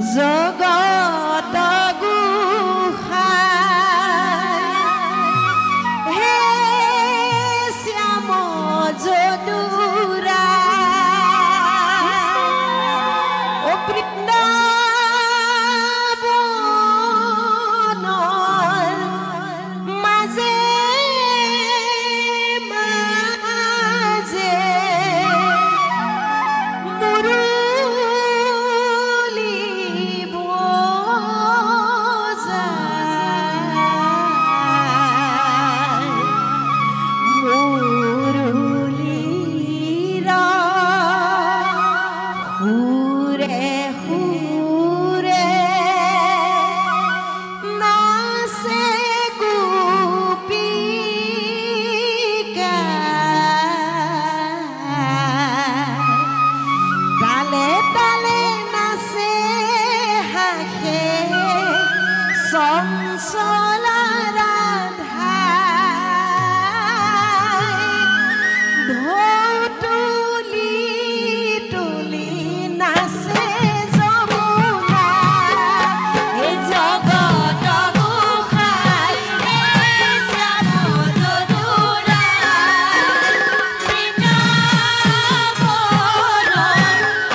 জগত গোসাঁই হে শ্যাম যদুৰা ও বৃন্দাবনৰ মাজে মাজে মুৰুলি বজায় মুৰুলীৰা সুৰে সুৰে নাচে গোপিকা তালে তালে নাচে হাসে চঞ্চলা ৰাধাই ঢৌ তুলি তুলি নাচে যমুনা এই জগত গোসাঁই হে শ্যাম যদুৰা বৃন্দাবনৰ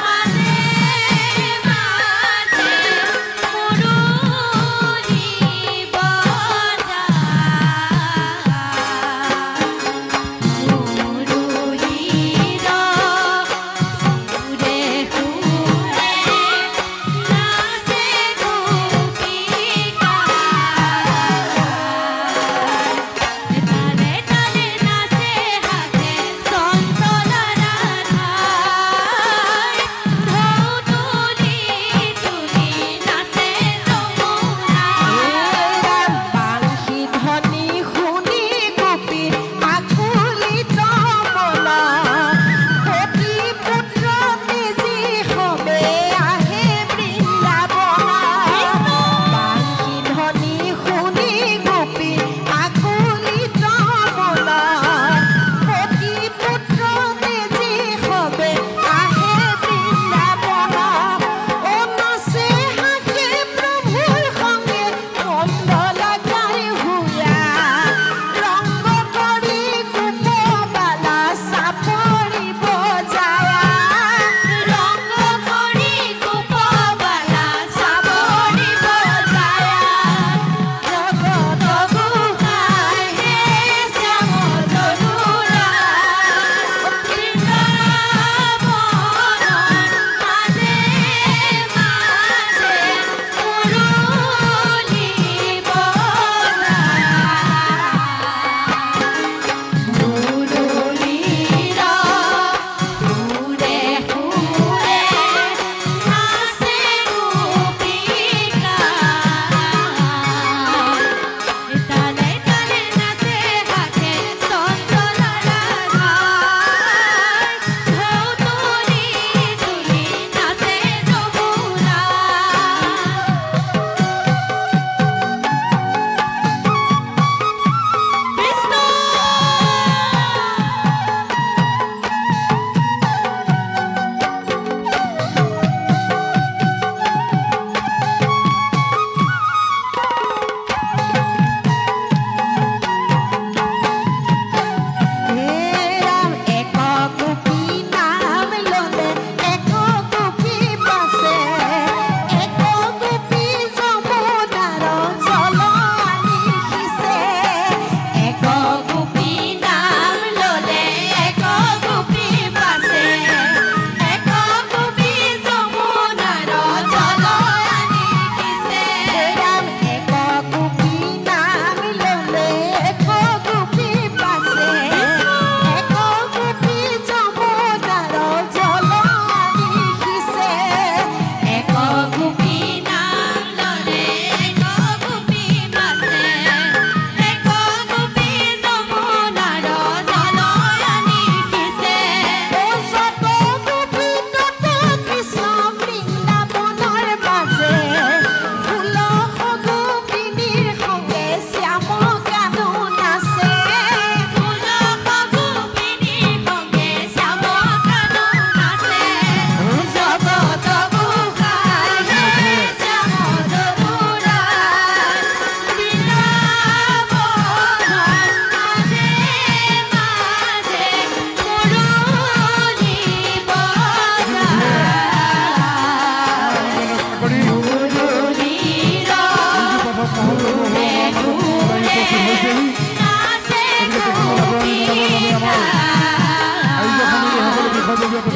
মাজে মাজে মুৰুলী বজায়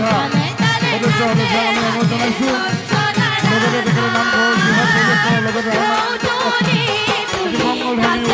পৰা সদস্য সদস্যক আমি অনুৰোধ জনাইছোঁ লগতে তেখেতৰ নামঘৰ বৃহৎ প্ৰজেক্টৰ লগতে এটি মংগলধাৰী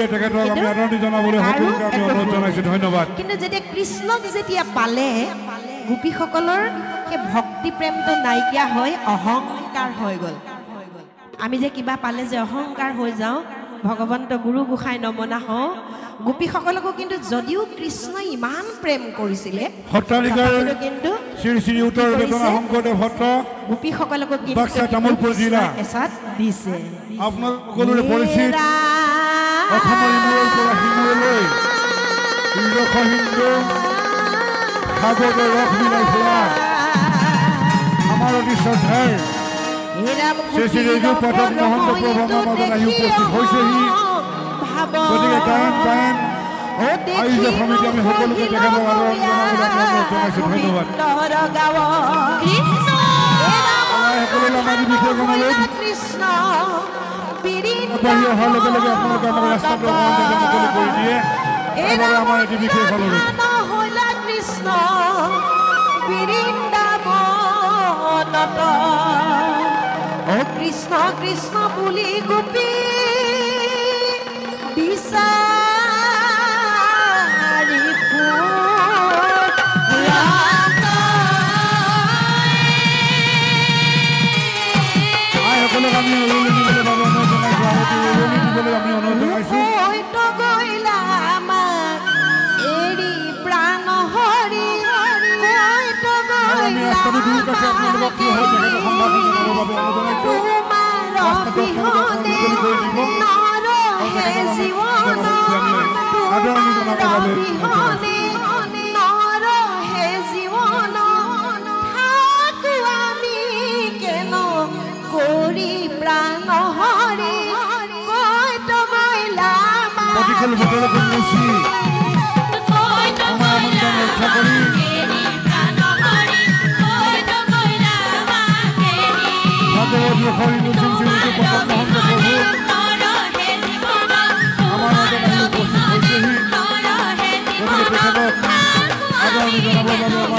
তেখেতক আগমন জনাবলৈ আমি অনুৰোধ জনাইছোঁ ধন্যবাদ ধন্যবাদ কিন্তু যেতিয়া কৃষ্ণক যেতিয়া পালে গোপীসকলৰ সেই ভক্তি প্ৰেমটো নাইকিয়া হৈ অহংকাৰ হৈ গ'ল আমি যে কিবা পালে যে অহংকাৰ হৈ যাওঁ ভগৱন্ত গুৰু গোসাঁই নমনা হওঁ গোপীসকলকো কিন্তু যদিও কৃষ্ণই ইমান প্ৰেম কৰিছিলে কিন্তু শ্ৰী শ্ৰী উত্তৰ বেদনা শংকৰদেৱ সত্ৰ গোপীসকলকো বাক্সা তামোলপুৰ জিলা এচাত দিছে আপোনালোক সকলোৰে পৰিচিত অসমৰ ইমূৰৰ পৰা সিমূৰলৈ হিন্দু সাগৰৰ ৰস মিলাই ফুৰা আমাৰ অতি শ্ৰদ্ধাৰ শ্ৰী শ্ৰী ৰেজু পাঠক মহন্ত প্ৰভু আমাৰ মাজত আহি উপস্থিত হৈছেহি গতিকে গায়ন আয়োজক সমিতি আমি সকলোকে তেখেতক আদৰণি জনাবলৈ জনাইছোঁ ধন্যবাদ সকলোলৈ আমাৰ বিশেষ অনুৰোধ বাহিৰ অহাৰ লগে লগে আপোনালোকে আমাক ৰাস্তাটো মুকলি কৰি দিয়ে তাৰবাবে আমাৰ এটি বিশেষ অনুৰোধ কৃষ্ণ বৃন্দাবনত ও কৃষ্ণ কৃষ্ণ বুলি গোপী বিচাৰি সকলক আমি অনুৰোধ দিবলৈ বাবে অনুৰোধ জনাইছোঁ আগতে উৰণি দিবলৈ আমি অনুৰোধ জনাইছোঁ আমি ৰাস্তাটো দূৰ কাষে আপোনালোকক কি হয় তেখেতৰ ভাষা জনাবৰ বাবে অনুৰোধ জনাইছো ৰাস্তাটো আপোনালোকে মুকলি কৰি দিব আদৰণি জনাবৰ বাবে प्रतिकूल बतौर मुसी हमारा मन का रक्षा करी भगवत लखरी मुसिम सिंह के पता मोहन का प्रभु हमारा तो नहीं कोशिश होती ही लेकिन पेशेवर आदरणीय जनाब बाबा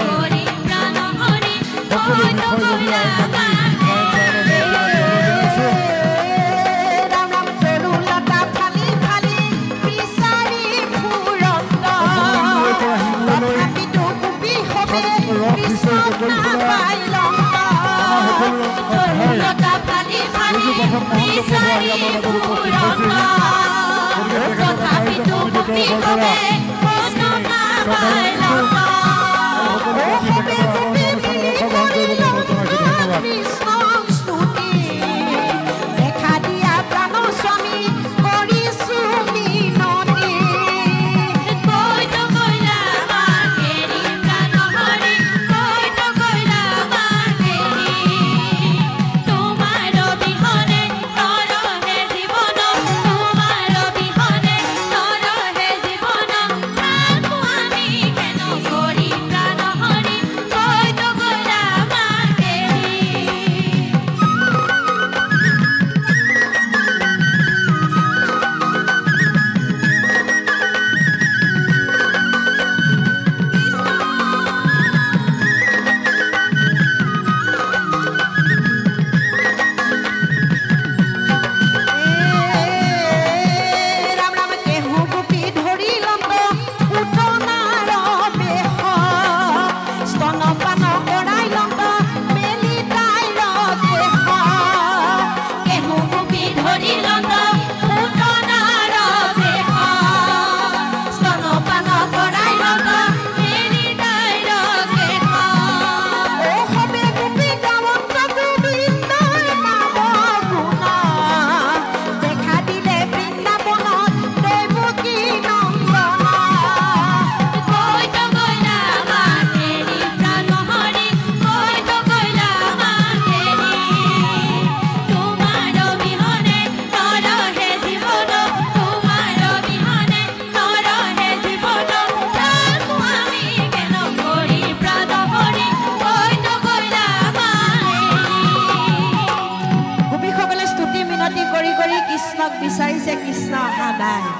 हमारे भगवत लखरी भी आए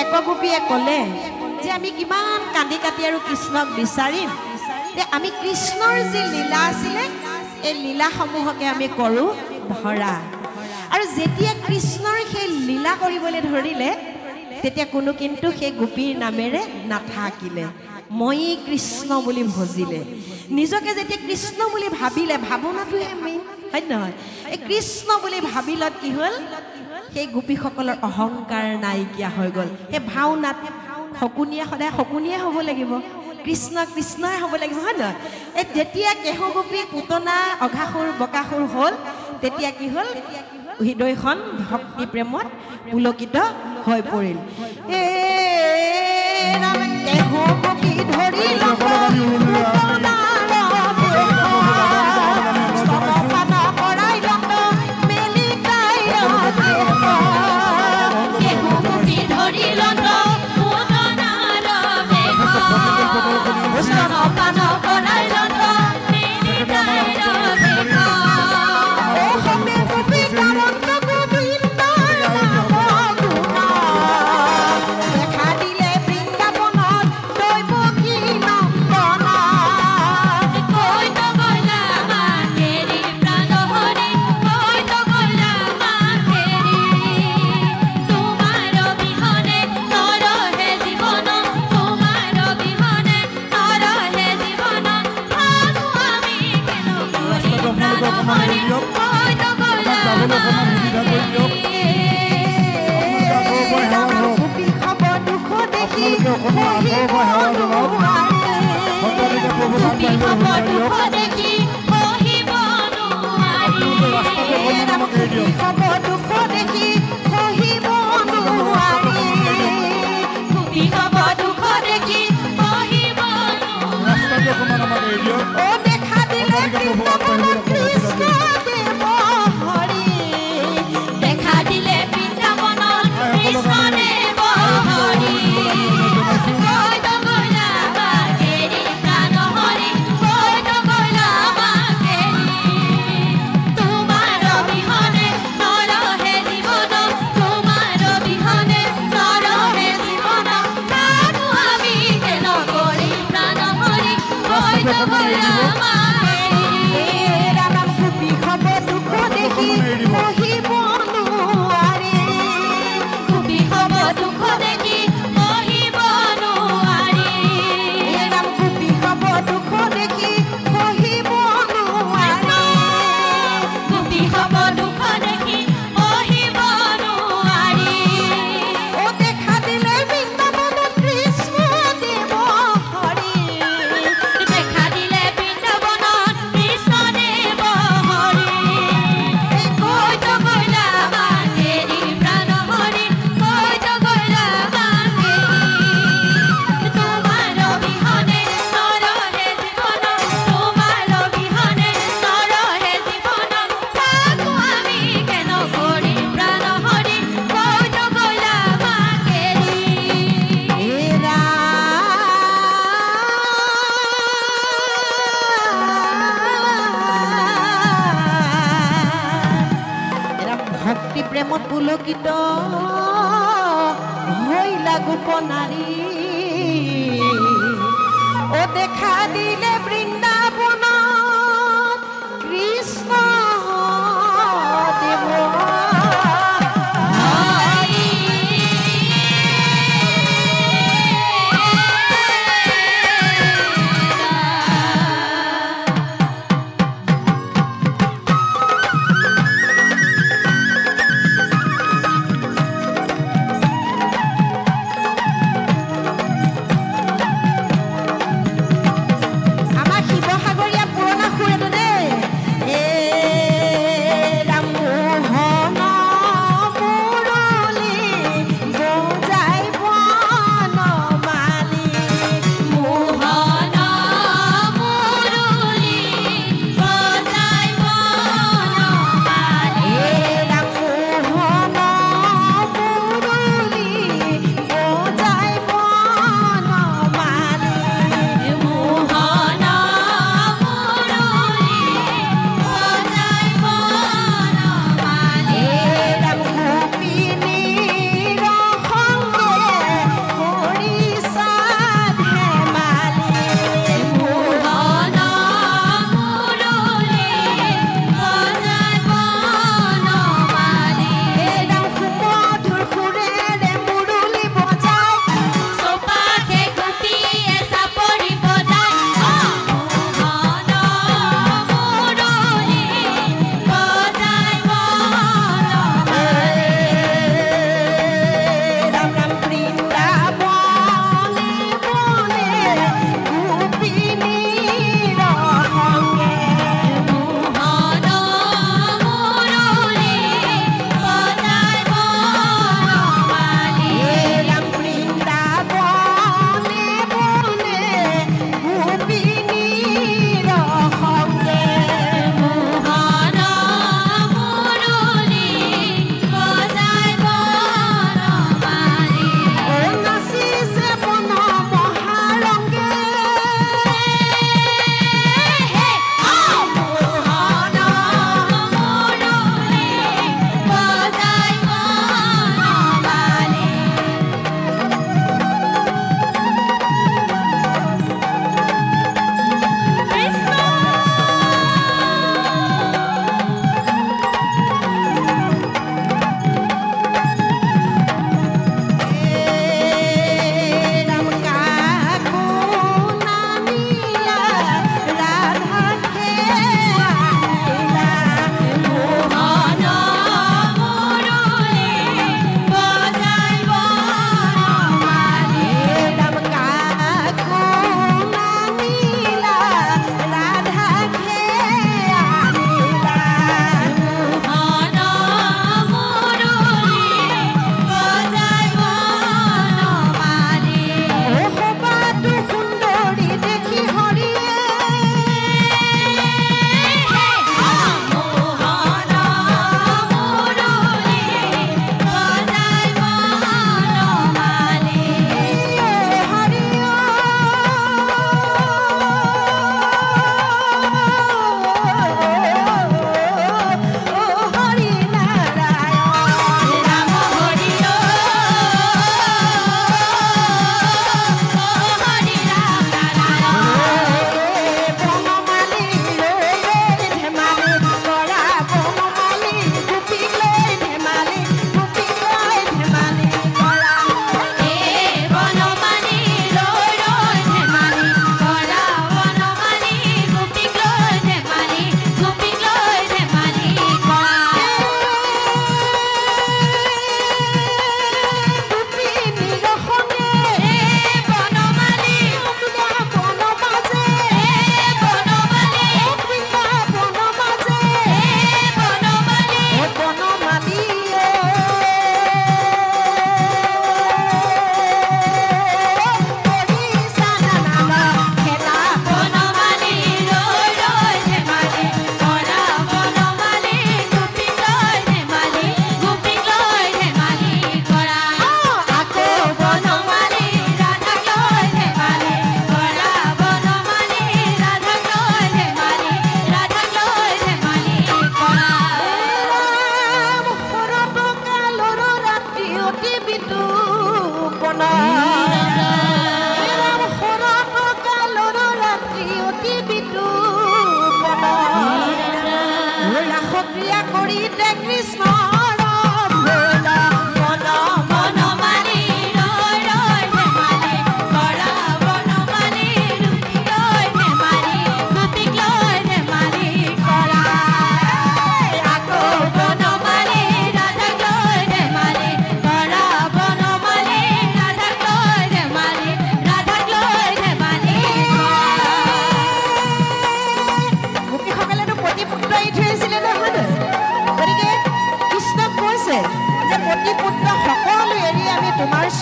একগোপীয়ে ক'লে যে আমি কিমান কান্দি কাটি আৰু কৃষ্ণক বিচাৰিম যে আমি কৃষ্ণৰ যি লীলা আছিলে এই লীলাসমূহকে আমি কৰোঁ ধৰা আৰু যেতিয়া কৃষ্ণৰ সেই লীলা কৰিবলৈ ধৰিলে তেতিয়া কোনো কিন্তু সেই গোপীৰ নামেৰে নাথাকিলে মই কৃষ্ণ বুলি ভজিলে নিজকে যেতিয়া কৃষ্ণ বুলি ভাবিলে ভাৱনাটোৱে মেইন হয় নহয় এই কৃষ্ণ বুলি ভাবিলত কি হ'ল সেই গোপীসকলৰ অহংকাৰ নাইকিয়া হৈ গ'ল সেই ভাওনাত শকুনিয়ে সদায় শকুনিয়ে হ'ব লাগিব কৃষ্ণ কৃষ্ণই হ'ব লাগিব হয় নহয় এই যেতিয়া কেহু গোপী পুতনা অঘাসুৰ বকাসুৰ হ'ল তেতিয়া কি হ'ল হৃদয়খন ভক্তি প্ৰেমত পুলকিত হৈ পৰিল কেহু গোপী ধৰি প্ৰভু নাম গোপী গাইবলৈ হ'ব সুবিধা দিয়ক। দুখ দেখি সহিব নোৱাৰি ৰাস্তাটো অকণমান আমাক এৰি দিয়ক। হ'ব দুখ দেখি সহিব নোৱাৰি গোপী হ'ব দুখ দেখি সহিব ৰাস্তাটো অকণমান আমাক এৰি দিয়ক। অ দেখা দিলে বৃন্দাবনত কৃষ্ণ দেৱ হৰি দেখা দিলে বৃন্দাবনত কৃষ্ণ দেৱ হৰি কৈ নগলা বাকেৰি প্ৰাণ হৰি কৈ নগলা বাকেৰি তোমাৰ অবিহনে নৰহে জীৱন তোমাৰ অবিহনে নৰহে জীৱন কানো আমি কেন কৰি প্ৰাণ হৰি কৈ নগলা ৰাম গোপী হ'ব দুখ দেখি সহিব নোৱাৰি গোপী হ'ব দুখ দেখি সহিব নোৱাৰি ৰাম গোপী হ'ব দুখ দেখি সহিব নোৱাৰি গোপী হ'ব দুখ দেখি সহিব নোৱাৰি অ দেখা দিলে বৃন্দাবনত কৃষ্ণ দেৱ হৰি দেখা দিলে বৃন্দাবনত কৃষ্ণ দেৱ হৰি কৈ নগলা বাকেৰি প্ৰাণ হৰি কৈ নগলা বাকেৰি তোমাৰ অবিহনে নৰহে জীৱন তোমাৰ অবিহনে নৰহে জীৱন কাকো আমি কেন কৰি প্ৰাণ হৰি কৈ নগলা বাকেৰি এৰা ভক্তি প্ৰেমত পুলকিত হইলা গোপনাৰী ও দেখা দিলে বৃন্দাবন কৃষ্ণ দেব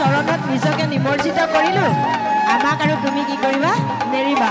চৰণত নিজকে নিমজ্জিত কৰিলোঁ আমাক আৰু তুমি কি কৰিবা নেৰিবা